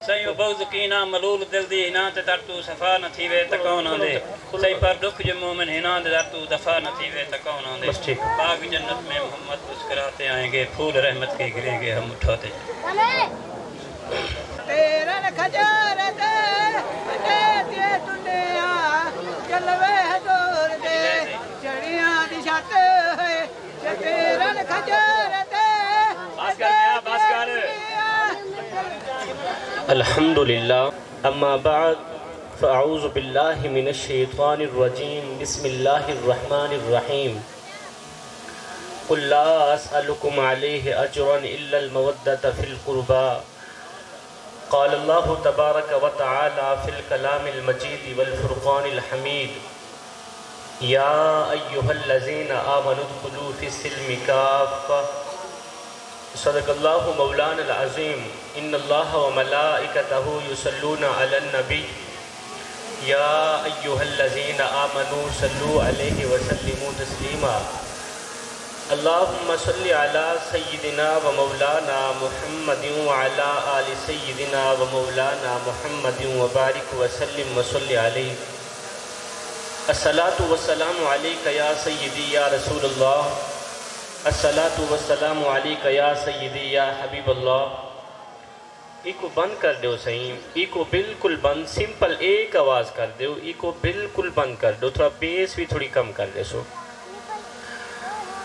سائیں بغض کینا ملول دل دی ہنا تے ترتو صفا نہ تھیوے تے کون آندے سائیں پر دکھ جو مومن ہنا تے ترتو دفا نہ تھیوے تے کون آندے پاک جنت میں محمد مسکراتے آئیں گے پھول رحمت کے گریں گے ہم اٹھاتے تیرن کھجار دے دے دنیا چلوے دور دے چڑیاں دی چھت ہے تیرن کھجار دے باس کر میاں باس کر الحمدللہ اما بعد فاعوذ باللہ من الشیطان الرجیم بسم اللہ الرحمن الرحیم قل لا اسألکم علیہ اجرا الا المودة فی القربى قال اللہ تبارک وتعالی فی الکلام المجید والفرقان الحمید یا ایہا الذین آمنوا ادخلوا فی السلم کافہ صدق اللہ مولانا العظیم ان اللہ وملائکتہ یصلون علی النبی یا ایہا الذین آمنوا صلوا علیہ وسلموا تسلیما اللہم صلی علی سیدنا و مولانا محمد وعلی آل سیدنا و مولانا محمد وبارک وسلم وصلی علیہ الصلاة والسلام علیکہ یا سیدی یا رسول اللہ الصلاة والسلام علیکہ یا سیدی یا حبیب اللہ ایکو بند کر دیو سہیم ایکو بالکل بند سمپل ایک آواز کر دیو ایکو بالکل بند کر دیو تھوڑا بیس بھی تھوڑی کم کر دے سو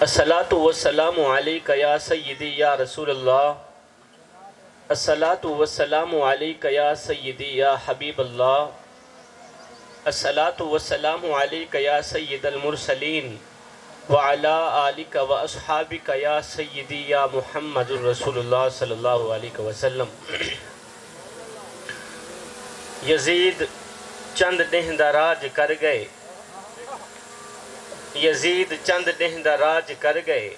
الصلاة والسلام علیکہ یا سیدی یا رسول اللہ الصلاة والسلام علیکہ یا سیدی یا حبیب اللہ الصلاة والسلام علیکہ یا سید المرسلین وعلا آلک و اصحابک یا سیدی یا محمد رسول اللہ صلی اللہ علیہ وسلم یزید چند دہندہ راج کر گئے یزید چند دہندہ راج کر گئے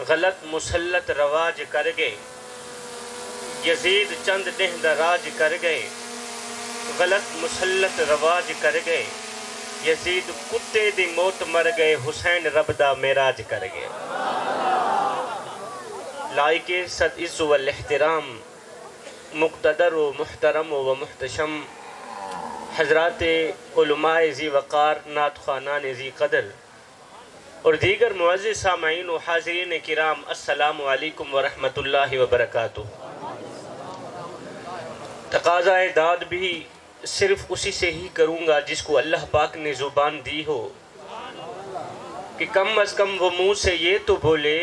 غلط مسلط رواج کر گئے یزید چند دہندہ راج کر گئے غلط مسلط رواج کر گئے یزید کتے دی موت مر گئے حسین رب دا معراج کر گئے لائق صد عز والاحترام مقتدر و محترم و محتشم حضرات علماء ذی وقار نعت خوانان ذی قدر اور دیگر معزز سامعین و حاضرین کرام السلام علیکم ورحمۃ اللہ وبرکاتہ تقاضا داد بھی صرف اسی سے ہی کروں گا جس کو اللہ پاک نے زبان دی ہو کہ کم از کم وہ منہ سے یہ تو بولے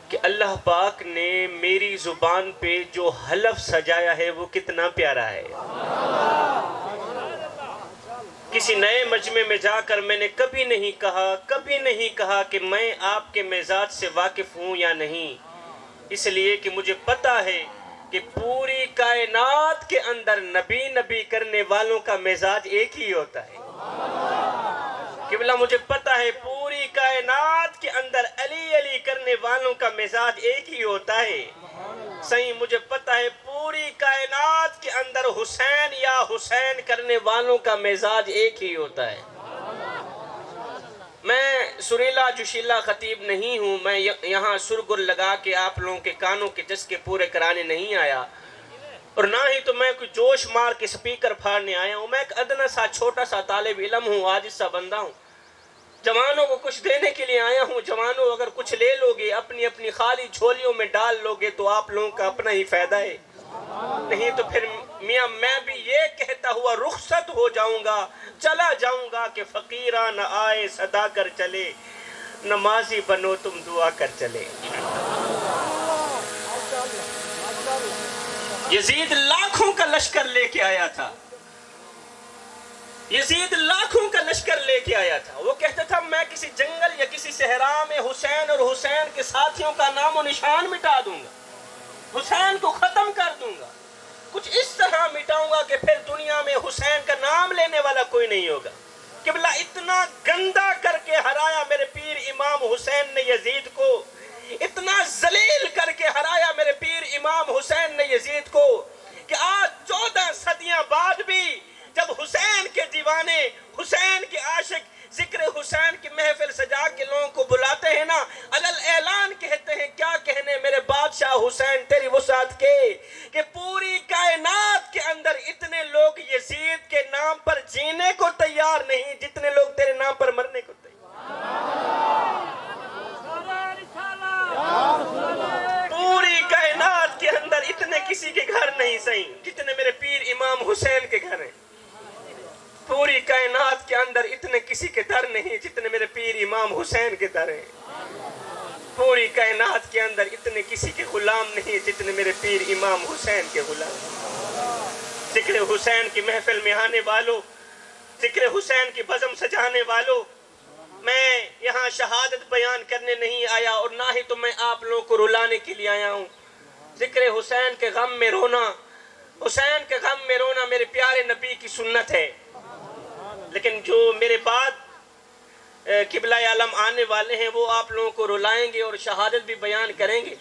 کہ اللہ پاک نے میری زبان پہ جو حلف سجایا ہے وہ کتنا پیارا ہے کسی نئے مجمع میں جا کر میں نے کبھی نہیں کہا کہ میں آپ کے مزاج سے واقف ہوں یا نہیں اس لیے کہ مجھے پتا ہے کہ پوری کائنات کے اندر نبی نبی کرنے والوں کا مزاج ایک ہی ہوتا ہے قبلہ مجھے پتا ہے پوری کائنات کے اندر علی علی کرنے والوں کا مزاج ایک ہی ہوتا ہے صحیح مجھے پتا ہے پوری کائنات کے اندر حسین یا حسین کرنے والوں کا مزاج ایک ہی ہوتا ہے میں سریلا جوشیلا خطیب نہیں ہوں میں یہاں سرگل لگا کے آپ لوگوں کے کانوں کے جسکے پورے کرانے نہیں آیا اور نہ ہی تو میں کوئی جوش مار کے سپیکر پھاڑنے آیا ہوں میں ایک ادنا سا چھوٹا سا طالب علم ہوں عاجز سا بندہ ہوں جوانوں کو کچھ دینے کے لیے آیا ہوں جوانوں اگر کچھ لے لوگے اپنی اپنی خالی جھولیوں میں ڈال لوگے تو آپ لوگوں کا اپنا ہی فائدہ ہے نہیں تو پھر میاں میں بھی یہ کہتا ہوا رخصت ہو جاؤں گا چلا جاؤں گا کہ فقیرہ نہ آئے صدا کر چلے نمازی بنو تم دعا کر چلے یزید لاکھوں کا لشکر لے کے آیا تھا یزید لاکھوں کا لشکر لے کے آیا تھا وہ کہتا تھا میں کسی جنگل یا کسی صحرا میں حسین اور حسین کے ساتھیوں کا نام و نشان مٹا دوں گا حسین کو ختم کر دوں گا کچھ اس طرح مٹاؤں گا کہ پھر دنیا میں حسین کا نام لینے والا کوئی نہیں ہوگا قبلہ اتنا گندا کر کے ہرایا میرے پیر امام حسین نے یزید کو اتنا ذلیل کر کے ہرایا میرے پیر امام حسین نے یزید کو کہ آج 14 صدیاں بعد بھی جب حسین کے دیوانے حسین کے عاشق ذکر حسین کی محفل سجا کے لوگوں کو بلاتے ہیں نا علل اعلان کہتے ہیں کیا کہنے میرے بادشاہ حسین تیری وسعت کے کہ پوری کائنات کے جینے کو تیار نہیں جتنے لوگ تیرے نام پر مرنے کو تیار۔ پوری کائنات کے اندر اتنے کسی کے گھر نہیں سہی جتنے میرے پیر امام حسین کے گھر ہیں۔ پوری کائنات کے اندر اتنے کسی کے در نہیں جتنے میرے پیر امام حسین کے در ہیں۔ پوری کائنات کے اندر اتنے کسی کے غلام نہیں جتنے میرے پیر امام حسین کے غلام۔ ذکر حسین کی محفل میں آنے والوں، ذکر حسین کی بزم سجانے والوں، میں یہاں شہادت بیان کرنے نہیں آیا اور نہ ہی تو میں آپ لوگوں کو رلانے کے لیے آیا ہوں۔ ذکر حسین کے غم میں رونا، حسین کے غم میں رونا میرے پیارے نبی کی سنت ہے۔ لیکن جو میرے بعد قبلہ عالم آنے والے ہیں وہ آپ لوگوں کو رلائیں گے اور شہادت بھی بیان کریں گے۔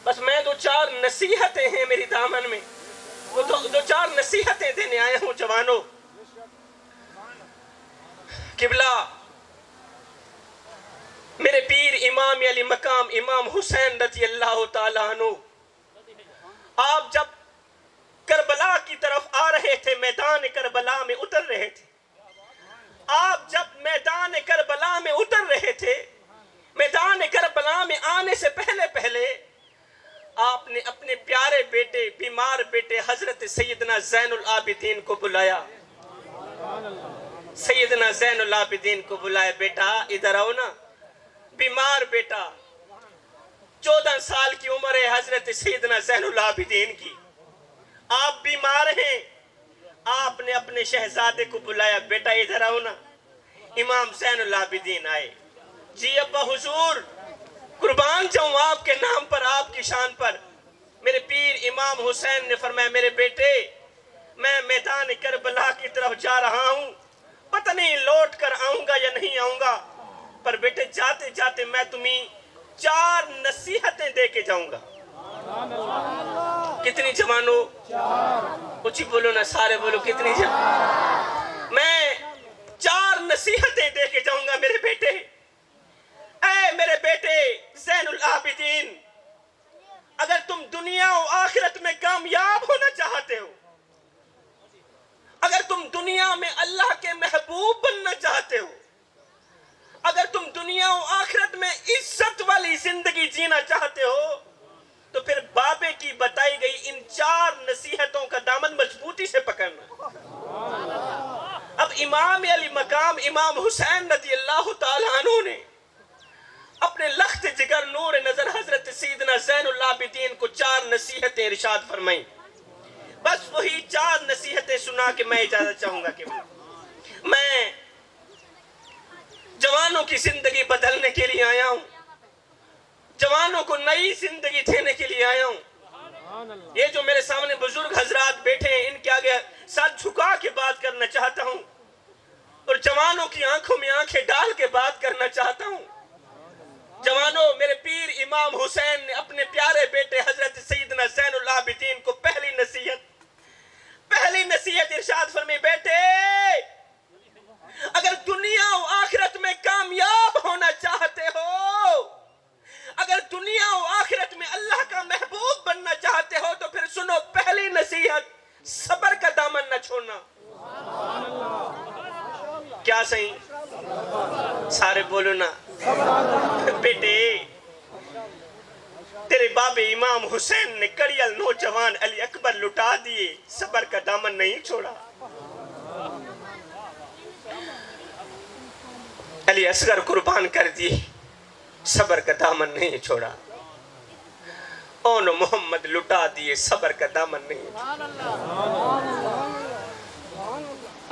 بس میں دو چار نصیحتیں ہیں میری دامن میں، وہ دو چار نصیحتیں دینے آیا ہوں جوانوں۔ قبلہ میرے پیر امام علی مقام امام حسین رضی اللہ تعالیٰ عنہ، آپ جب کربلا کی طرف آ رہے تھے، میدان کربلا میں اتر رہے تھے، آپ جب میدان کربلا میں اتر رہے تھے، میدان کربلا میں آنے سے پہلے آپ نے اپنے پیارے بیٹے، بیمار بیٹے حضرت سیدنا زین العابدین کو بلایا۔ سیدنا زین العابدین کو بلایا، بیٹا ادھر آؤ نا، بیمار بیٹا، 14 سال کی عمر ہے حضرت سیدنا زین العابدین کی، آپ بیمار ہیں۔ آپ نے اپنے شہزادے کو بلایا، بیٹا ادھر آؤ نا۔ امام زین العابدین آئے، جی ابا حضور قربان جاؤں آپ کے نام پر، آپ کی شان پر۔ میرے پیر امام حسین نے فرمایا، میرے بیٹے میں میدان کربلا کی طرف جا رہا ہوں، پتہ نہیں لوٹ کر آؤں گا یا نہیں آؤں گا، پر بیٹے جاتے جاتے میں تمہیں 4 نصیحتیں دے کے جاؤں گا۔ کتنی جوانوں؟ اچھی بولو نا، سارے بولو، کتنی میں 4 نصیحتیں دے کے جاؤں گا میرے بیٹے۔ اے میرے بیٹے زین العابدین، اگر تم دنیا و آخرت میں کامیاب ہونا چاہتے ہو، اگر تم دنیا میں اللہ کے محبوب بننا چاہتے ہو، اگر تم دنیا و آخرت میں عزت والی زندگی جینا چاہتے ہو، تو پھر بابے کی بتائی گئی ان 4 نصیحتوں کا دامن مضبوطی سے پکڑنا۔ اب امام علی مقام امام حسین رضی اللہ تعالیٰ عنہ نے اپنے لخت جگر نور نظر حضرت سیدنا زین العابدین کو 4 نصیحتیں ارشاد فرمائیں۔ بس وہی 4 نصیحتیں سنا کے میں اجازت چاہوں گا کہ میں جوانوں کی زندگی بدلنے کے لیے آیا ہوں، جوانوں کو نئی زندگی دینے کے لیے آیا ہوں۔ یہ جو میرے سامنے بزرگ حضرات بیٹھے ہیں، ان کے آگے سر جھکا کے بات کرنا چاہتا ہوں اور جوانوں کی آنکھوں میں آنکھیں ڈال کے بات کرنا چاہتا ہوں۔ جوانوں، میرے پیر امام حسین نے اپنے پیارے بیٹے حضرت سیدنا زین العابدین کو پہلی نصیحت ارشاد فرمائی، بیٹے اگر دنیا و آخرت میں کامیاب ہونا چاہتے ہو، اگر دنیا و آخرت میں اللہ کا محبوب بننا چاہتے ہو، تو پھر سنو پہلی نصیحت، صبر کا دامن نہ چھوڑنا۔ کیا صحیح؟ سارے بولو نا۔ بیٹے تیرے باب امام حسین نے کڑیل نوجوان علی اکبر لٹا دیے، صبر کا دامن نہیں چھوڑا۔ علی اصغر قربان کر دیے، صبر کا دامن نہیں چھوڑا۔ اون محمد لٹا دیے، صبر کا دامن نہیں چھوڑا۔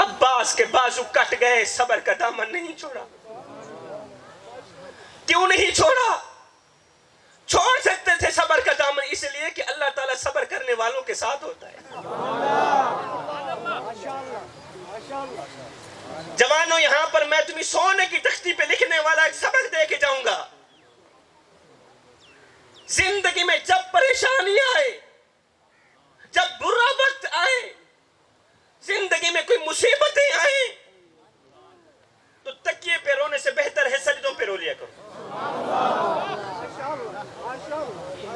عباس کے بازو کٹ گئے، صبر کا دامن نہیں چھوڑا۔ کیوں نہیں چھوڑا؟ چھوڑ سکتے تھے صبر کا دامن، اس لیے کہ اللہ تعالیٰ صبر کرنے والوں کے ساتھ ہوتا ہے۔ جوانوں، یہاں پر میں تمہیں سونے کی تختی پہ لکھنے والا ایک سبق دے کے جاؤں گا۔ زندگی میں جب پریشانی آئے، جب برا وقت آئے، زندگی میں کوئی مصیبتیں آئیں، تو تکیے پہ رونے سے بہتر ہے سجدوں پہ رو لیا کرو۔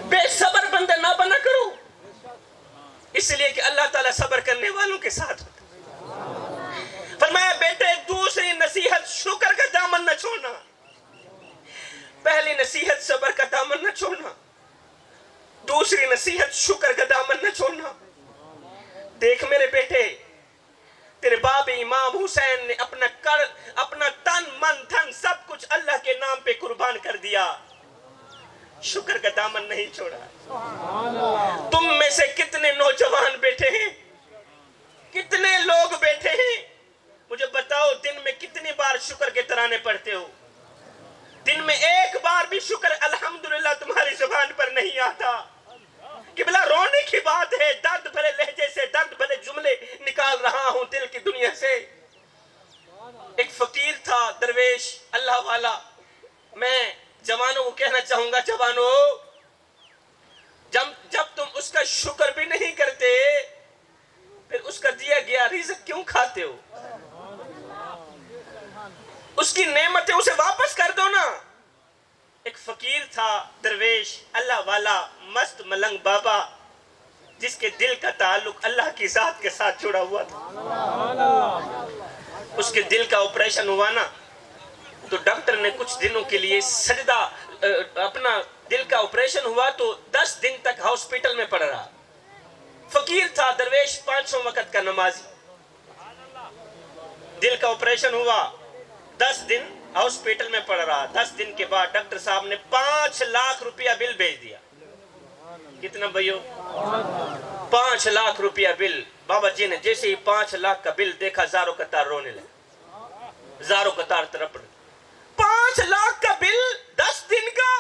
بے صبر بندے نہ بنا کرو، اس لیے کہ اللہ تعالیٰ صبر کرنے والوں کے ساتھ ہوتا ہے۔ دوسری نصیحت شکر کا دامن نہ چھوڑنا. پہلی نصیحت صبر کا دامن نہ چھوڑنا, دوسری نصیحت شکر کا دامن نہ چھوڑنا. دیکھ میرے بیٹے, تیرے باب امام حسین نے اپنا تن من دھن سب کچھ اللہ کے نام پہ قربان کر دیا, شکر کا دامن نہیں چھوڑا. تم میں سے کتنے نوجوان بیٹھے ہیں, کتنے لوگ بیٹھے ہیں, مجھے بتاؤ دن میں کتنی بار شکر کے ترانے پڑھتے ہو؟ دن میں ایک بار بھی شکر الحمدللہ تمہاری زبان پر نہیں آتا. قبلہ رونے کی بات ہے, درد بھرے لہجے سے درد بھرے جملے نکال رہا ہوں دل کی دنیا سے. ایک فقیر تھا درویش اللہ والا, میں جوانوں کو کہنا چاہوں گا, جوانوں جب تم اس کا شکر بھی نہیں کرتے پھر اس کا دیا گیا رزق کیوں کھاتے ہو؟ اس کی نعمتیں اسے واپس کر دو نا. ایک فقیر تھا درویش اللہ والا مست ملنگ بابا, جس کے دل کا تعلق اللہ کی ذات کے ساتھ جڑا ہوا تھا. اس کے دل کا آپریشن ہوا نا تو ڈاکٹر نے کچھ دنوں کے لیے سجدہ, اپنا دل کا آپریشن ہوا تو 10 دن تک ہاسپٹل میں پڑ رہا. فقیر تھا درویش, 500 وقت کا نمازی. دل کا آپریشن ہوا, 10 دن ہاسپٹل میں پڑ رہا. 10 دن کے بعد ڈاکٹر صاحب نے 5 لاکھ روپیہ بل بھیج دیا. کتنا بھائیو؟ 5 لاکھ روپیہ بل. بابا جی نے جیسے ہی 5 لاکھ کا بل دیکھا زاروں قطار رونے لگا, زاروں قطار تڑپ رہے. 5 لاکھ کا بل 10 دن کا,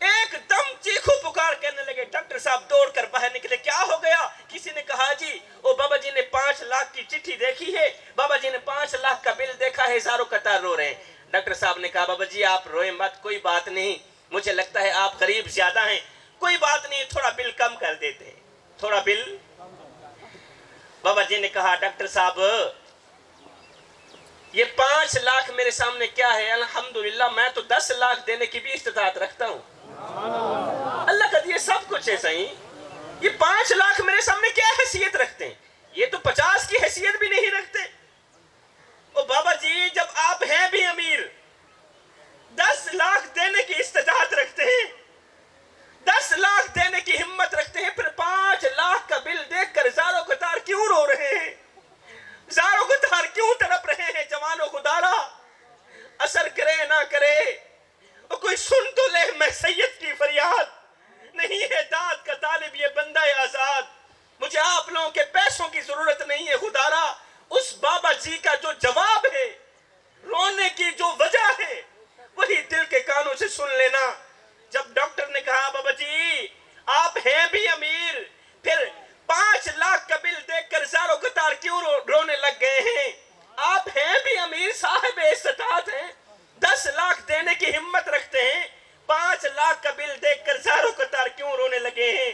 ایک دم چیخو پکار کہنے لگے. ڈاکٹر صاحب دوڑ کر باہر نکلے, کیا ہو گیا؟ کسی نے کہا جی وہ بابا جی نے 5 لاکھ کی چٹھی دیکھی ہے, بابا جی نے 5 لاکھ کا بل دیکھا ہے, زاروں قطار رو رہے ہیں. ڈاکٹر صاحب نے کہا بابا جی آپ روئیں مت, کوئی بات نہیں, مجھے لگتا ہے آپ غریب زیادہ ہیں, کوئی بات نہیں, تھوڑا بل کم کر دیتے ہیں, تھوڑا بل. بابا جی نے کہا ڈاکٹر صاحب یہ 5 لاکھ میرے سامنے کیا ہے, الحمدللہ میں تو 10 لاکھ دینے کی بھی استطاعت رکھتا ہوں. اللہ کا یہ سب کچھ ہے صحیح, یہ 5 لاکھ میرے سامنے کیا حیثیت رکھتے ہیں, یہ تو 50 کی حیثیت بھی نہیں رکھتے. او بابا جی جب آپ ہیں بھی امیر, 10 لاکھ دینے کی استطاعت رکھتے ہیں, 10 لاکھ دینے کی ہمت رکھتے ہیں, پھر 5 لاکھ کا بل دیکھ کر زاروں قطار کیوں رو رہے ہیں, زاروں قطار کیوں تڑپ رہے ہیں؟ جوانوں خدارا اثر کرے نہ کرے, اور کوئی سن تو لے میں سید کی فریاد, نہیں ہے داد کا طالب یہ بندہ آزاد. مجھے آپ لوگوں کے پیسوں کی ضرورت نہیں ہے خدارا, اس بابا جی کا جو جواب ہے, رونے کی جو وجہ ہے, وہی دل کے کانوں سے سن لینا. جب ڈاکٹر نے کہا بابا جی آپ ہیں بھی امیر, پھر 5 لاکھ کا بل دیکھ کر زاروں قطار کیوں رونے لگ گئے ہیں؟ آپ ہیں بھی امیر, صاحب استطاعت ہیں, 10 لاکھ دینے کی ہمت رکھتے ہیں, 5 لاکھ کا بل دیکھ کر زاروں قطار کیوں رونے لگے ہیں,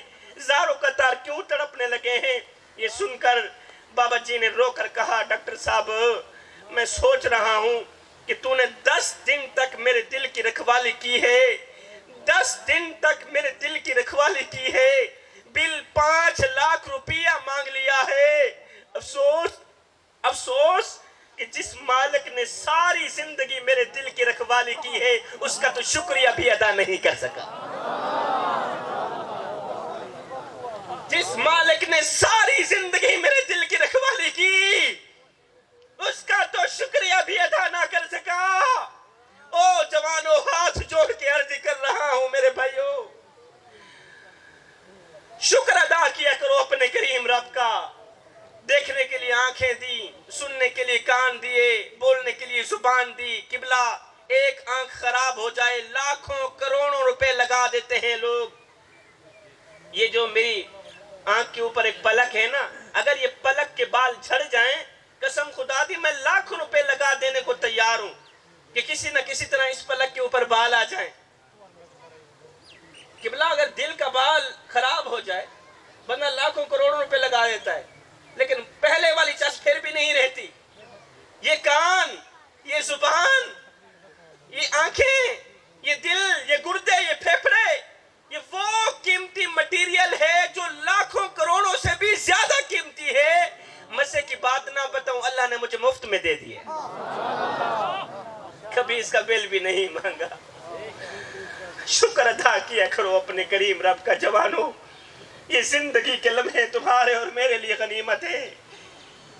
زاروں قطار کیوں تڑپنے لگے ہیں؟ یہ سن کر بابا جی نے رو کر کہا ڈاکٹر صاحب میں سوچ رہا ہوں کہ تو نے 10 دن تک میرے دل کی رکھوالی کی ہے, 10 دن تک میرے دل کی رکھوالی کی ہے, بل 5 لاکھ روپیہ مانگ لیا ہے. افسوس کہ جس مالک نے ساری زندگی میرے دل کی رکھوالی کی ہے اس کا تو شکریہ بھی ادا نہیں کر سکا. جس مالک نے ساری زندگی میرے دل کی رکھوالی کی اس کا تو شکریہ بھی ادا نہ کر سکا. او جوانوں ہاتھ جوڑ کے عرض کر رہا ہوں میرے بھائیوں, شکر ادا کیا کرو اپنے کریم رب کا. دیکھنے کے لیے آنکھیں دی, سننے کے لیے کان دیے, بولنے کے لیے زبان دی. قبلہ ایک آنکھ خراب ہو جائے لاکھوں کروڑوں روپے لگا دیتے ہیں لوگ. یہ جو میری آنکھ کے اوپر ایک پلک ہے نا, اگر یہ پلک کے بال جھڑ جائیں قسم خدا دی میں لاکھوں روپے لگا دینے کو تیار ہوں کہ کسی نہ کسی طرح اس پلک کے اوپر بال آ جائیں. قبلہ اگر دل کا بال خراب ہو جائے بندہ لاکھوں کروڑوں روپے لگا دیتا ہے, لیکن پہلے والی چیز پھر بھی نہیں رہتی. یہ کان, یہ زبان, یہ آنکھیں, یہ دل, یہ گردے, یہ پھیپھڑے, یہ وہ قیمتی مٹیریل ہے جو لاکھوں کروڑوں سے بھی زیادہ قیمتی ہے. مزے کی بات نہ بتاؤں, اللہ نے مجھے مفت میں دے دیے، کبھی اس کا بل بھی نہیں مانگا۔ شکر ادا کیا کرو اپنے کریم رب کا جوانو، یہ زندگی کے لمحے تمہارے اور میرے لیے غنیمت ہے،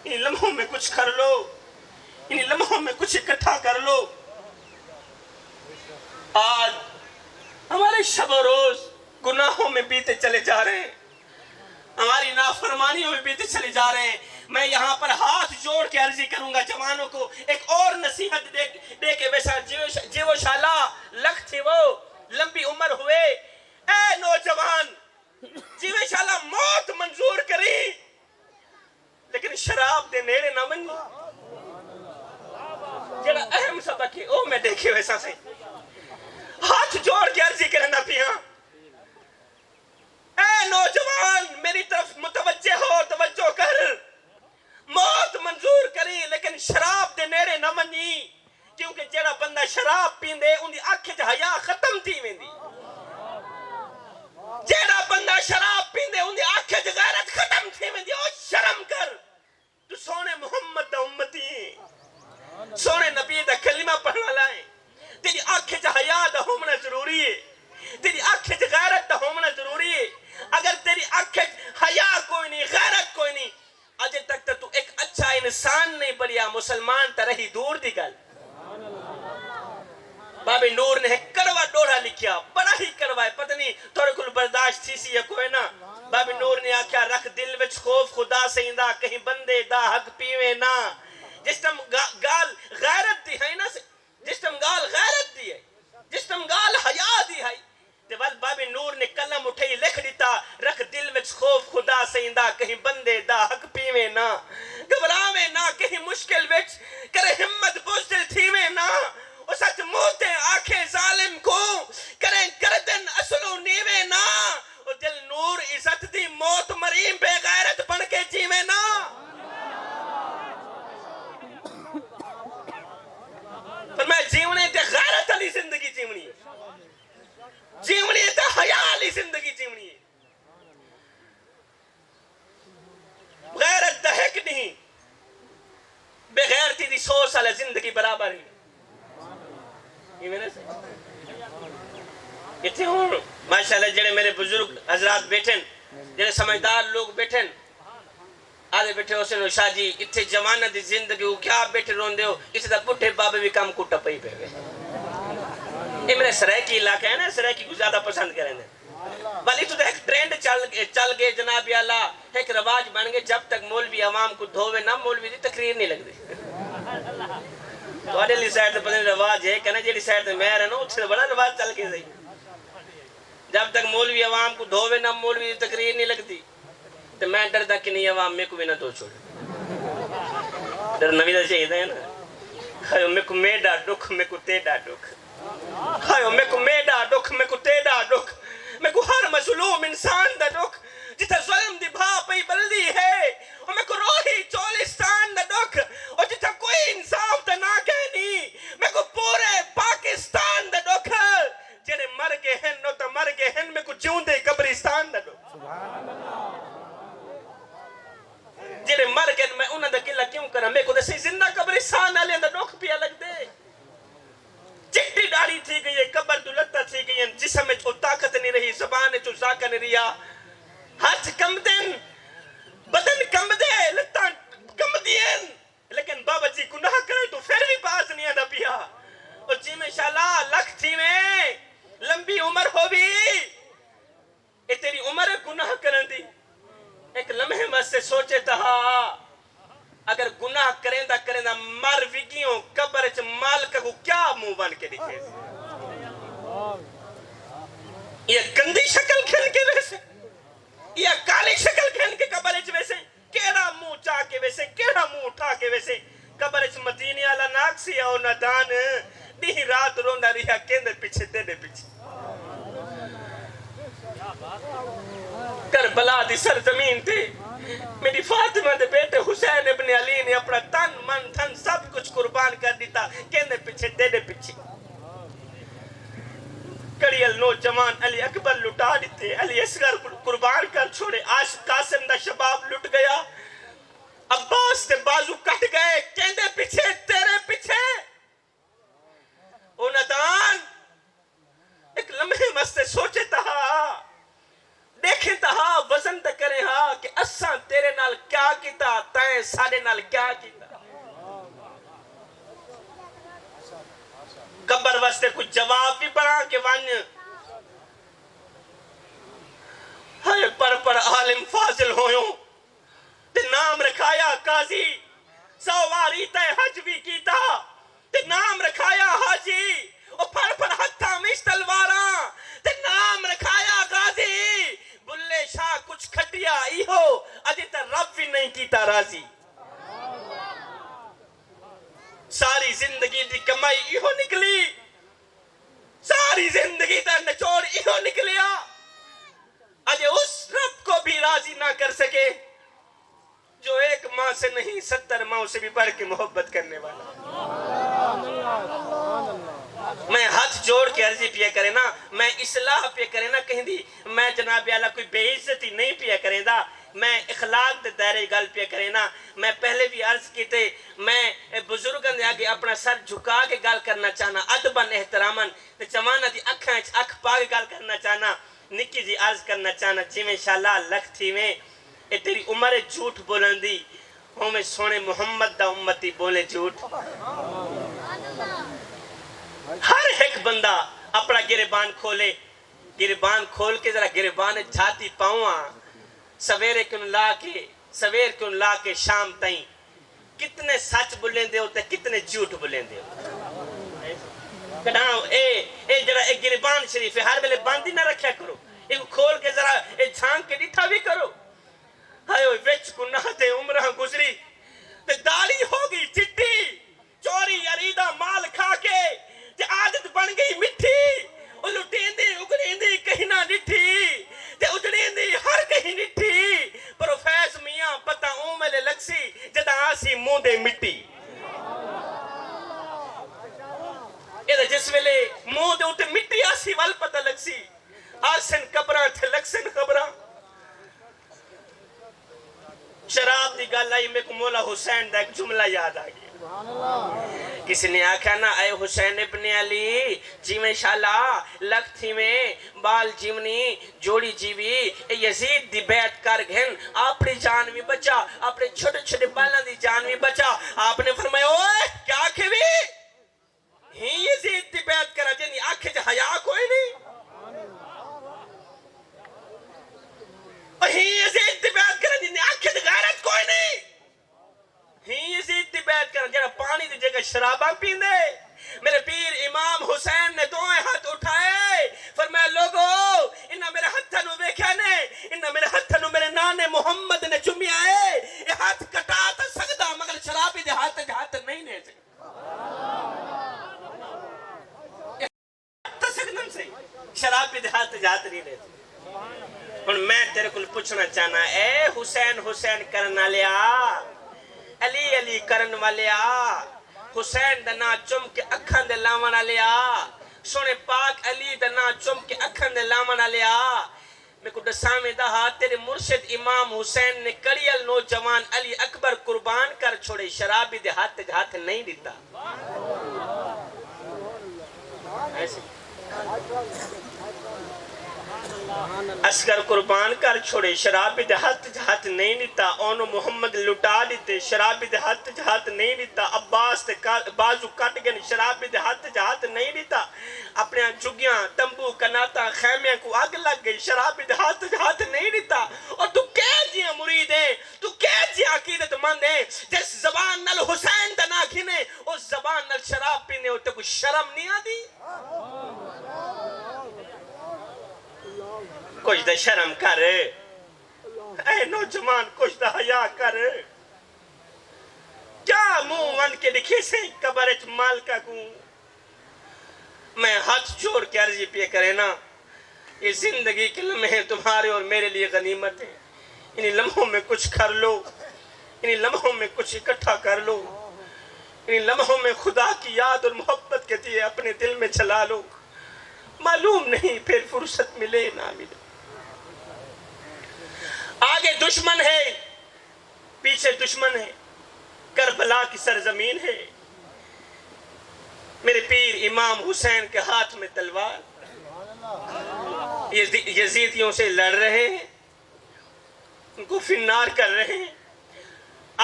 ان لمحوں میں کچھ کر لو، ان لمحوں میں کچھ اکٹھا کر لو۔ آج ہمارے شب و روز گناہوں میں بیتے چلے جا رہے ہیں، ہماری نافرمانیوں میں بیتے چلے جا رہے ہیں۔ میں یہاں پر ہاتھ جوڑ کے عرضی کروں گا جوانوں کو ایک اور نصیحت دے کے ویسا جیو شالا لکھ تھی وہ لمبی عمر ہوئے، اے نوجوان جیو شالا موت منظور کری لیکن شراب دے نیڑے نہ منی۔ جڑا اہم سبق ہے او میں دیکھے ویسا سے ہاتھ جوڑ کے عرضی کرنا پیاں، اے نوجوان میری طرف متوجہ ہو، توجہ کر، موت منظور کری لیکن شراب دے نیڑے نہ منی، کیونکہ جڑا بندہ شراب پیندے ان دی آنکھ چ حیا ختم تھی ویندی، جڑا بندہ شراب پیندے ان دی آنکھ چ غیرت ختم تھی ویندی۔ او شرم کر، تو سونے محمد دا امتی ہے، سونے نبی دا کلمہ پڑھنا لائیں، تیری آنکھ چ حیا دا ہونا ضروری ہے، تیری آنکھ چ غیرت دا ہونا ضروری ہے۔ اگر تیری آنکھ چ حیا کوئی نہیں، غیرت کوئی نہیں، اجے تک تو ایک اچھا انسان نہیں بڑھیا، مسلمان تا رہی دور دی گل۔ بابے نور نے ایک کڑوا ڈوڑا لکھیا، بڑا ہی کڑوا ہے، پتہ نہیں تھوڑے کل برداشت تھی سی یا کوئی نا۔ بابے نور نے آکھیا رکھ دل وچ خوف خدا سیندا، کہیں بندے دا حق پیوے نا۔ جس ٹم گال غیرت دی ہے نا، جس ٹم گال غیرت دی ہے، جس ٹم گال حیا دی ہے، تے ول بابے نور نے قلم اٹھائی لکھ دیتا رکھ دل وچ خوف خدا سیندا، کہیں بندے دا حق پیوے نا۔ گھبراوے نا کہیں مشکل وچ، کرے ہمت بزدل تھیوے نا، او سچ موتے آنکھیں ظالم کو، کریں گردن اصلو نیوے نا، او دل نور عزت دی موت مریم بے غیرت بن کے جیوے نا۔ فرمایا جیونے تے غیرت علی زندگی جیونی ہے، جیونی تے حیا علی زندگی جیونی ہے۔ غیرت دہک نہیں، بے غیرتی دی 100 سال زندگی برابر نہیں۔ یہ میں نے اتنے ہوں ماشاءاللہ جڑے میرے بزرگ حضرات بیٹھن، جڑے سمجھدار لوگ بیٹھن، آدھے بیٹھے ہو سنو شاہ جی اتھے جوانہ دی زندگی ہو کیا بیٹھے رون دے ہو، اس دا بٹھے بابے بھی کام کو ٹپئی پہ گئے۔ یہ میرے سرائکی علاقہ ہے نا، سرائکی کو زیادہ پسند کریں دے، بلی تو ایک ٹرینڈ چل گئے جناب اللہ، ایک رواج بن گئے جب تک مولوی عوام کو دھوے نہ مولوی دی تقریر نہیں لگ دی۔ تو آدھے لی سائڈ پتہ نہیں رواج ہے کہنا جیڑی سائڈ میں ہے نا اس سے بڑا رواج چل کے دی، جب تک مولوی عوام کو دھوے نہ مولوی دی تقریر نہیں لگ دی، تو میں ڈر دا کہ نہیں عوام میں کو بھی نہ دو چھوڑے، ڈر نوی دا چاہیے ہے نا۔ خیو میں کو میڈا ڈکھ میں کو تیڈا ڈکھ، خیو میں کو میڈا ڈکھ میں کو تیڈا ڈکھ، میں کو ہر مظلوم انسان دا ڈکھ، جتا ظلم دی بھا پئی بلدی ہے، اور میں کو روحی چولستان دا ڈکھ، اور جتا کوئی انصاف دا نہ کہنی، میں کو پورے پاکستان دا ڈکھ، جنہیں مر گئے ہیں نو تا مر گئے ہیں، میں کو جیون دے قبرستان دا ڈکھ، جنہیں مر گئے میں انہاں دا گلہ کیوں کرا، میں کو دے سی زندہ قبرستان آلے دا ڈکھ پیا لگ دے۔ چٹی ڈاڑی تھی گئی ہے، قبر تو لگتا تھی گئی ہے، جسم میں تو طاقت نہیں رہی، زبان تو ذاکہ نہیں رہا، ہاتھ کم دن بدن کم دے لگتا کم دین، لیکن بابا جی گناہ کرے تو پھر بھی باز نہیں آدھا پیا، اور جی میں شاءاللہ لکھ تھی میں لمبی عمر ہو بھی، اے تیری عمر گناہ کرن دی، ایک لمحے میں سے سوچے تہا اگر گناہ کریں دا مر وگیوں قبر چ مالک کو کیا منہ بن کے دکھے، یہ گندی شکل کھن کے ویسے، یہ کالی شکل کھن کے قبر چ ویسے، کیڑا منہ چاہ کے ویسے، کیڑا منہ اٹھا کے ویسے، قبر چ مدینے والا ناکسی آؤ ندان نہیں رات روندا رہا کیندے پیچھے تیرے پیچھے۔ کربلا دی سرزمین تھی، میری فاطمہ دے بیٹے حسین ابن علی نے اپنا تن من دھن سب کچھ قربان کر دیتا، کہنے پیچھے تیرے پیچھے۔ کڑیل نوجوان علی اکبر لٹا دیتے، علی اصغر قربان کر چھوڑے، قاسم دا شباب لٹ گیا، عباس دے بازو کٹ گئے، کہنے پیچھے ساڑے نال کیا کیتا قبر واسطے کچھ جواب بھی پڑھا کہ ون ہائے پر عالم فاضل ہویوں تے نام رکھایا قاضی سواری تے حج بھی کیتا تے نام رکھایا حاجی او پر ہتھاں وچ تلواراں تے نام رکھایا غازی بلے شاہ کچھ کھٹیا ایہو اجے تے رب بھی نہیں کیتا راضی ساری زندگی دی کمائی ایہو نکلی ساری زندگی دا نچوڑ ایہو نکلیا اجے اس رب کو بھی راضی نہ کر سکے جو ایک ماں سے نہیں 70 ماں سے بھی بڑھ کے محبت کرنے والا میں ہاتھ جوڑ کے عرضی پیا کرے نا میں اصلاح پیا کرے نا کہیں دی میں جناب اعلیٰ کوئی بے عزتی نہیں پیا کرے دا میں اخلاق دے دائرے گل پیا کرے نا میں پہلے بھی عرض کیتے میں بزرگاں دے آگے اپنا سر جھکا کے گل کرنا چاہنا ادباً احتراماً تے چمانا دی اکھاں وچ اکھ پا کے گل کرنا چاہنا نکی جی عرض کرنا چاہنا جی میں انشاءاللہ لکھ تھی میں اے تیری عمر جھوٹ بولندی ہوں میں سونے محمد دا امتی بولے جھوٹ ہر ایک بندہ اپنا گریبان کھولے گریبان کھول کے ذرا گریبان جھاتی پاؤں سویرے کن لا کے شام تائیں کتنے سچ بولیں دے ہوتے کتنے جھوٹ بولیں دے ہوتے اے جرا ایک گریبان شریف ہے ہر ویلے باندھی نہ رکھیا کرو ایک کھول کے ذرا ایک جھانک کے ڈٹھا بھی کرو ہائے وچ گناہ تے عمرہ گزری تے داڑھی ہو گئی چٹی چوری یریدہ مال کھا کے تے عادت بن گئی مٹھی لٹیندی اگڑیندی کہیں نہ ڈٹھی تے اجڑیندی ہر کہیں ڈٹھی پروفیس میاں پتہ ملے لگسی جدا آسی منہ دے مٹی جس ویلے منہ دے اٹھے مٹی آسی وال پتہ لگسی آسن قبراں تھے لگسن قبراں شراب دی گل آئی میں کو مولا حسین دا ایک جملہ یاد آ گیا کسی نے آکھا نا اے حسین ابن علی جی میں انشاءاللہ لگ تھی میں بال جیونی جوڑی جیوی اے یزید دی بیعت کر گھن اپنی جان بھی بچا اپنے چھوٹے چھوٹے بالوں دی جان بھی بچا آپ نے فرمایا اوہ کیا کھوی ہی یزید دی بیعت کرا جنی آنکھیں جا حیا کوئی نہیں ہی یزید دی بیعت کرا جنی آنکھیں جا غیرت کوئی نہیں ہی یزید دی بیعت کرا جنہ پانی دی جگہ شرابہ پیندے میرے پیر امام حسین نے دوئے ہاتھ اٹھائے فرمایا لوگو انہا میرے ہتھنو بیکھانے انہا میرے ہتھنو میرے نانے محمد نے چمی آئے یہ ہاتھ کٹا تا سکتا مگر شرابی دے ہاتھ نہیں نے سکتا شرابی دے ہاتھ نہیں نے سکتا میں تیرے کل پوچھنا چاہنا اے حسین کرنا لیا علی علی کرن والیا حسین دنا چم کے اکھن دے لاونا لیا سونے پاک علی دنا چم کے اکھن دے لاونا لیا میں کو دسامے دا ہاتھ تیرے مرشد امام حسین نے کڑیل نوجوان علی اکبر قربان کر چھوڑے شرابی دے ہاتھ نہیں دیتا ایسے اسکر قربان کر چھوڑے شرابی دے ہاتھ نہیں دیتا اونو محمد لٹا دیتے شرابی دے ہاتھ نہیں دیتا عباس تے بازو کٹ گئے شرابی دے ہاتھ نہیں دیتا اپنے جگیاں تمبو کناتا خیمیاں کو آگ لگ گئی شرابی دے ہاتھ نہیں دیتا اور تو کہہ جیا مرید ہے تو کہہ جیا عقیدت مند ہے جس زبان نل حسین دنا گھنے اس زبان نل شراب پینے ہوتے کوئی شرم نہیں آدی کچھ دا شرم کر اے نوجوان کچھ دا حیا کر کیا منہ ون کے لکھے سے قبرچ مالکہ کو میں ہاتھ جوڑ کے عرضی پہ کرے نا یہ زندگی کے لمحے تمہارے اور میرے لیے غنیمت ہے انہی لمحوں میں کچھ کر لو انہی لمحوں میں کچھ اکٹھا کر لو انہی لمحوں میں خدا کی یاد اور محبت کے دیئے اپنے دل میں چلا لو معلوم نہیں پھر فرصت ملے نہ ملے آگے دشمن ہے پیچھے دشمن ہے کربلا کی سرزمین ہے میرے پیر امام حسین کے ہاتھ میں تلوار یزیدیوں سے لڑ رہے ہیں ان کو فنار کر رہے ہیں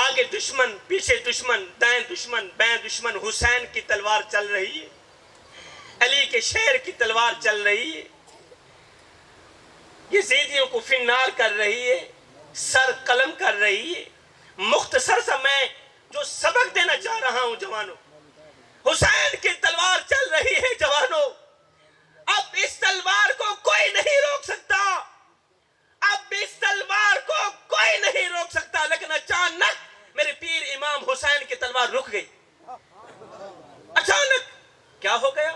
آگے دشمن، پیچھے دشمن، دائیں دشمن، بائیں دشمن، حسین کی تلوار چل رہی ہے، علی کے شہر کی تلوار چل رہی ہے، یزیدیوں کو فنار کر رہی ہے، سر قلم کر رہی ہے۔ مختصر سا میں جو سبق دینا چاہ رہا ہوں جوانوں، حسین کی تلوار چل رہی ہے جوانوں، اب اس تلوار کو کوئی نہیں روک سکتا، اب اس تلوار کو کوئی نہیں روک سکتا، لیکن اچانک میرے پیر امام حسین کی تلوار رک گئی۔ اچانک کیا ہو گیا؟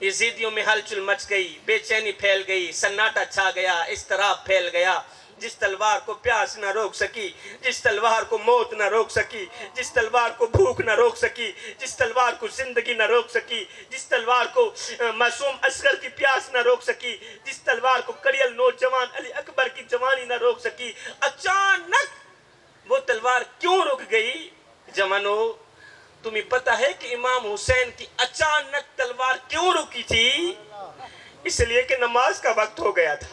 یزیدیوں میں ہلچل مچ گئی، بے چینی پھیل گئی، سناٹا چھا گیا، اضطراب پھیل گیا۔ جس تلوار کو پیاس نہ روک سکی، جس تلوار کو موت نہ روک سکی، جس تلوار کو بھوک نہ روک سکی، جس تلوار کو زندگی نہ روک سکی، جس تلوار کو معصوم اصغر کی پیاس نہ روک سکی، جس تلوار کو کڑیل نوجوان علی اکبر کی جوانی نہ روک سکی، اچانک وہ تلوار کیوں رک گئی؟ جوانوں، تمہیں پتہ ہے کہ امام حسین کی اچانک تلوار کیوں رکی تھی؟ اس لیے کہ نماز کا وقت ہو گیا تھا۔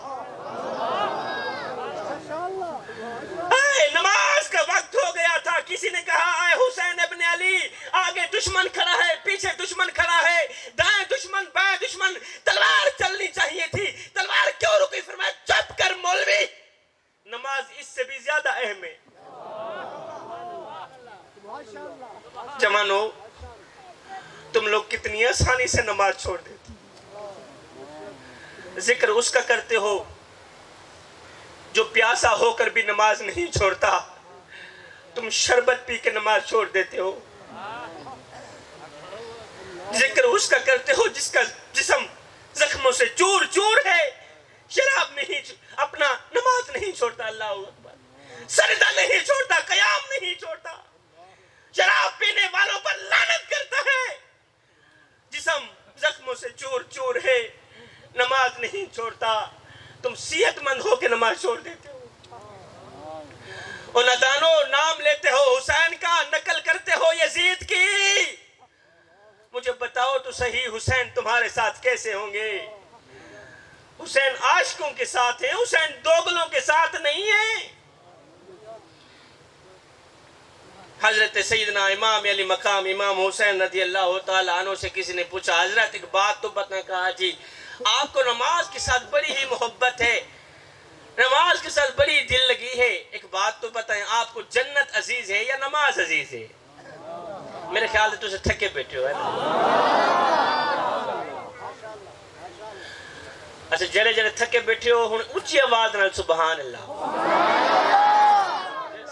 نماز کا وقت ہو گیا تھا۔ کسی نے کہا اے حسین ابن علی، آگے دشمن کھڑا ہے، پیچھے دشمن کھڑا ہے، دائیں دشمن، بائیں دشمن، تلوار چلنی چاہیے تھی، تلوار کیوں رکی؟ فرمایا چپ کر مولوی، نماز اس سے بھی زیادہ اہم ہے۔ جوانوں، تم لوگ کتنی آسانی سے نماز چھوڑ دیتے، ذکر اس کا کرتے ہو جو پیاسا ہو کر بھی نماز نہیں چھوڑتا، تم شربت پی کے نماز چھوڑ دیتے ہو۔ ذکر اس کا کرتے ہو جس کا جسم زخموں سے چور چور ہے، شراب نہیں، اپنا نماز نہیں چھوڑتا، اللہ اکبر، سجدہ نہیں چھوڑتا، قیام نہیں چھوڑتا، شراب پینے والوں پر لعنت کرتا ہے، جسم زخموں سے چور چور ہے، نماز نہیں چھوڑتا۔ تم صحت مند ہو کے نماز چھوڑ دیتے ہو، اور ندانو نام لیتے ہو حسین کا، نقل کرتے ہو یزید کی۔ مجھے بتاؤ تو صحیح، حسین تمہارے ساتھ کیسے ہوں گے؟ حسین عاشقوں کے ساتھ ہیں، حسین دوغلوں کے ساتھ نہیں ہیں۔ حضرت سیدنا امام علی مقام امام حسین رضی اللہ تعالیٰ عنہ سے کسی نے پوچھا، حضرت ایک بات تو بتائیں، کہا جی آپ کو نماز کے ساتھ بڑی ہی محبت ہے، نماز کے ساتھ بڑی دل لگی ہے، ایک بات تو بتائیں، آپ کو جنت عزیز ہے یا نماز عزیز ہے؟ میرے خیال سے تجھے تھکے بیٹھے ہو، ہے نا؟ اچھا جڑے جڑے تھکے بیٹھے ہو ہن اونچی آواز نال سبحان اللہ،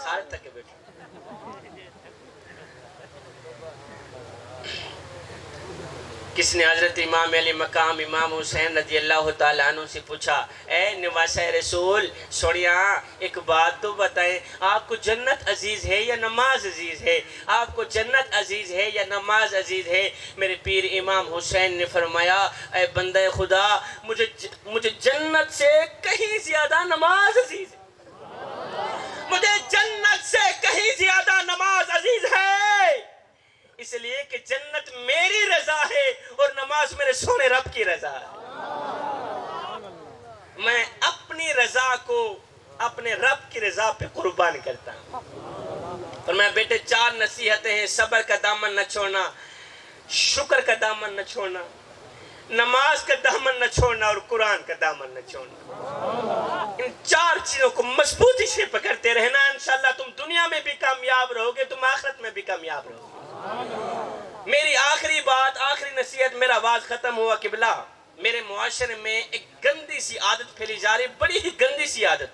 سارے تھکے بیٹھے ہو۔ کس نے حضرت امام علی مقام امام حسین رضی اللہ تعالیٰ عنہ سے پوچھا، اے نواسہ رسول سوڑیا ایک بات تو بتائیں، آپ کو جنت عزیز ہے یا نماز عزیز ہے؟ آپ کو جنت عزیز ہے یا نماز عزیز ہے؟ میرے پیر امام حسین نے فرمایا، اے بندہ خدا، مجھے جنت سے کہیں زیادہ نماز عزیز ہے، مجھے جنت سے کہیں زیادہ نماز عزیز ہے، اس لیے کہ جنت میری رضا ہے اور نماز میرے سونے رب کی رضا ہے۔ میں اپنی رضا کو اپنے رب کی رضا پہ قربان کرتا ہوں۔ اور میں بیٹے 4 نصیحتیں ہیں، صبر کا دامن نہ چھوڑنا، شکر کا دامن نہ چھوڑنا، نماز کا دامن نہ چھوڑنا، اور قرآن کا دامن نہ چھوڑنا۔ ان 4 چیزوں کو مضبوطی سے پکڑتے رہنا، انشاءاللہ تم دنیا میں بھی کامیاب رہو گے، تم آخرت میں بھی کامیاب رہو گے۔ میری آخری بات، آخری نصیحت، میرا آواز ختم ہوا قبلہ۔ میرے معاشرے میں ایک گندی سی عادت پھیلی جا رہی، بڑی ہی گندی سی عادت،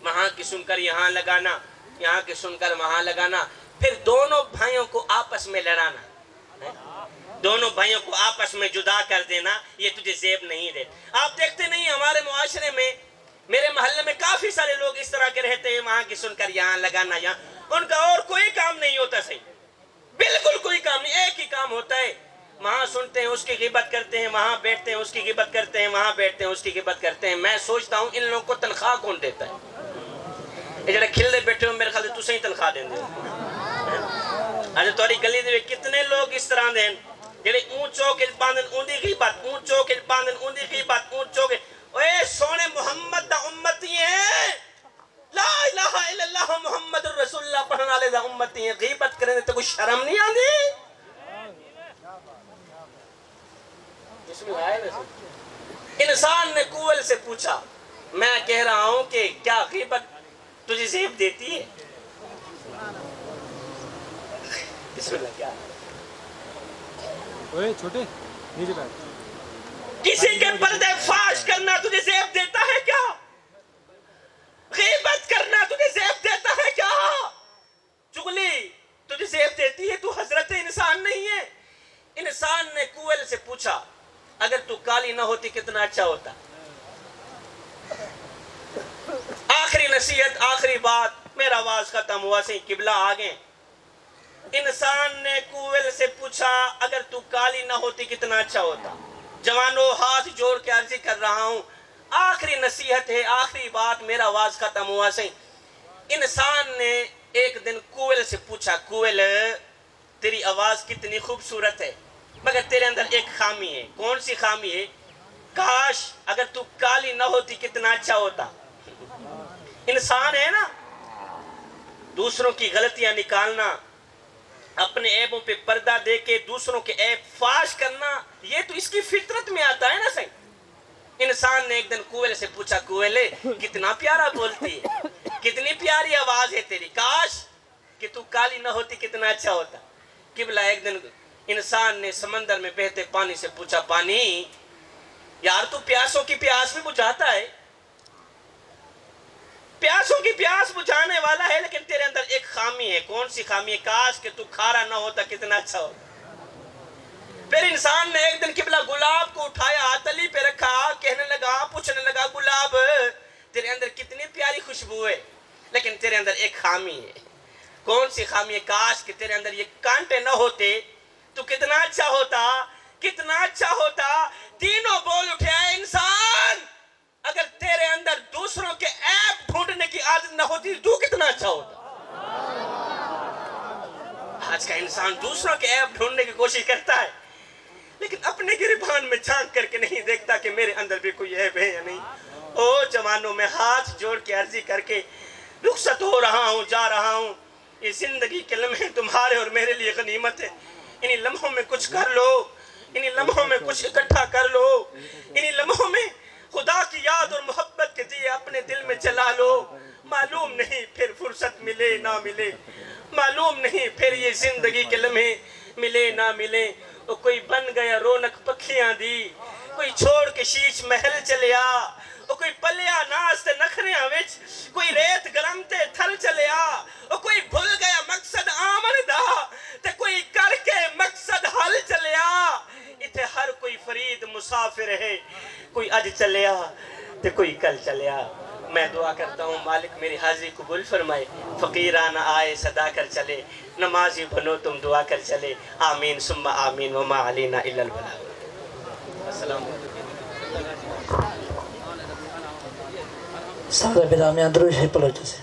وہاں کی سن کر یہاں لگانا، یہاں کی سن کر وہاں لگانا، پھر دونوں بھائیوں کو آپس میں لڑانا، دونوں بھائیوں کو آپس میں جدا کر دینا، یہ تجھے زیب نہیں دیتا۔ آپ دیکھتے نہیں ہمارے معاشرے میں، میرے محلے میں کافی سارے لوگ اس طرح کے رہتے ہیں، وہاں کی سن کر یہاں لگانا، یہاں ان کا اور کوئی کام نہیں ہوتا، صحیح بالکل کوئی کام نہیں، ایک ہی کام ہوتا ہے، وہاں سنتے ہیں اس کی غیبت کرتے ہیں، وہاں بیٹھتے ہیں اس کی غیبت کرتے ہیں، وہاں بیٹھتے ہیں اس کی غیبت کرتے ہیں۔ میں سوچتا ہوں ان لوگوں کو تنخواہ کون دیتا ہے؟ یہ جڑے کھلے بیٹھے ہو میرے خیال سے تسے ہی تنخواہ دیں دے۔ اچھا تھوڑی گلی دے کتنے لوگ اس طرح دیں جڑے اونچو کے باندن اوندی غیبت، اونچو کے باندن اوندی غیبت، اونچو کے، اے سونے محمد دا امتی ہیں، لا الہ الا اللہ محمد الرسول دا امتی غیبت کرنے تو کوئی شرم نہیں آندی؟ انسان نے کوئل سے پوچھا میں کہہ رہا ہوں کہ کیا غیبت تجھے زیب دیتی ہے؟ بسم اللہ کیا اوے چھوٹے نیچے بیٹھ کسی کے پردے فاش کرنا تجھے زیب دیتا ہے کیا؟ غیبت کرنا تجھے زیب دیتا ہے کیا؟ چغلی تجھے زیب دیتی ہے؟ تو حضرت انسان نہیں ہے۔ انسان نے کوئل سے پوچھا اگر تو کالی نہ ہوتی کتنا اچھا ہوتا۔ آخری نصیحت، آخری بات، میرا آواز ختم ہوا سے قبلہ آگئے۔ انسان نے کوئل سے پوچھا اگر تو کالی نہ ہوتی کتنا اچھا ہوتا۔ جوانوں ہاتھ جوڑ کے عرضی کر رہا ہوں، آخری نصیحت ہے، آخری بات، میرا آواز ختم ہوا سے۔ انسان نے ایک دن کوئل سے پوچھا کوئل تیری آواز کتنی خوبصورت ہے مگر تیرے اندر ایک خامی ہے۔ کون سی خامی ہے؟ کاش اگر تو کالی نہ ہوتی کتنا اچھا ہوتا۔ انسان ہے نا، دوسروں کی غلطیاں نکالنا، اپنے عیبوں پہ پردہ دے کے دوسروں کے عیب فاش کرنا، یہ تو اس کی فطرت میں آتا ہے نا صحیح۔ انسان نے ایک دن کوئل سے پوچھا کوئل کتنا پیارا بولتی ہے، کتنی پیاری آواز ہے تیری، کاش کہ تو کالی نہ ہوتی کتنا اچھا ہوتا۔ قبلہ ایک دن انسان نے سمندر میں بہتے پانی سے پوچھا پانی یار تو پیاسوں کی پیاس بھی بجھاتا ہے، پیاسوں کی پیاس بجھانے والا ہے، لیکن تیرے اندر ایک خامی ہے۔ کون سی خامی ہے؟ کاش کہ تو کھارا نہ ہوتا کتنا اچھا ہوتا۔ پھر انسان نے ایک دن قبلہ گلاب کو اٹھایا، تلی پہ رکھا، کہنے لگا، پوچھنے لگا گلاب تیرے اندر کتنی پیاری خوشبو ہے لیکن تیرے اندر ایک خامی ہے۔ کون سی خامی ہے؟ کاش کہ تیرے اندر یہ کانٹے نہ ہوتے تو کتنا اچھا ہوتا، کتنا اچھا ہوتا۔ تینوں بول اٹھے انسان اگر تیرے اندر دوسروں کے عیب ڈھونڈنے کی عادت نہ ہوتی تو کتنا اچھا ہوتا۔ آج کا انسان دوسروں کے عیب ڈھونڈنے کی کوشش کرتا ہے لیکن اپنے گریبان میں جھانک کر کے نہیں دیکھتا کہ میرے اندر بھی کوئی عیب ہے یا نہیں۔ او جوانوں، میں ہاتھ جوڑ کے عرضی کر کے رخصت ہو رہا ہوں، جا رہا ہوں۔ یہ زندگی کے لمحے تمہارے اور میرے لیے غنیمت ہے۔ انہی لمحوں میں کچھ کر لو، انہی لمحوں میں کچھ اکٹھا کر لو، انہی لمحوں میں خدا کی یاد اور محبت کے دیے اپنے دل میں جلا لو۔ معلوم نہیں پھر فرصت ملے نہ ملے، معلوم نہیں پھر یہ زندگی کے لمحے ملے نہ ملے۔ وہ کوئی بن گیا رونق پکھیاں دی، کوئی چھوڑ کے شیش محل چلیا، وہ کوئی پلیا ناس تے نخریاں وچ، کوئی ریت گرم تے تھل چلیا، وہ کوئی بھول گیا مقصد آمن دا تے کوئی کر کے مقصد حل چلیا۔ اتھے ہر کوئی فرید مسافر ہے، کوئی اج چلیا تے کوئی کل چلیا۔ میں دعا کرتا ہوں مالک میری حاضری قبول فرمائے، فقیرانہ آئے صدا کر چلے، نمازی بنو تم دعا کر چلے، آمین ثم آمین وما علینا الا البلاغ۔ السلام علیکم۔ سادہ بدامیاں دروش ہے پلوچ سے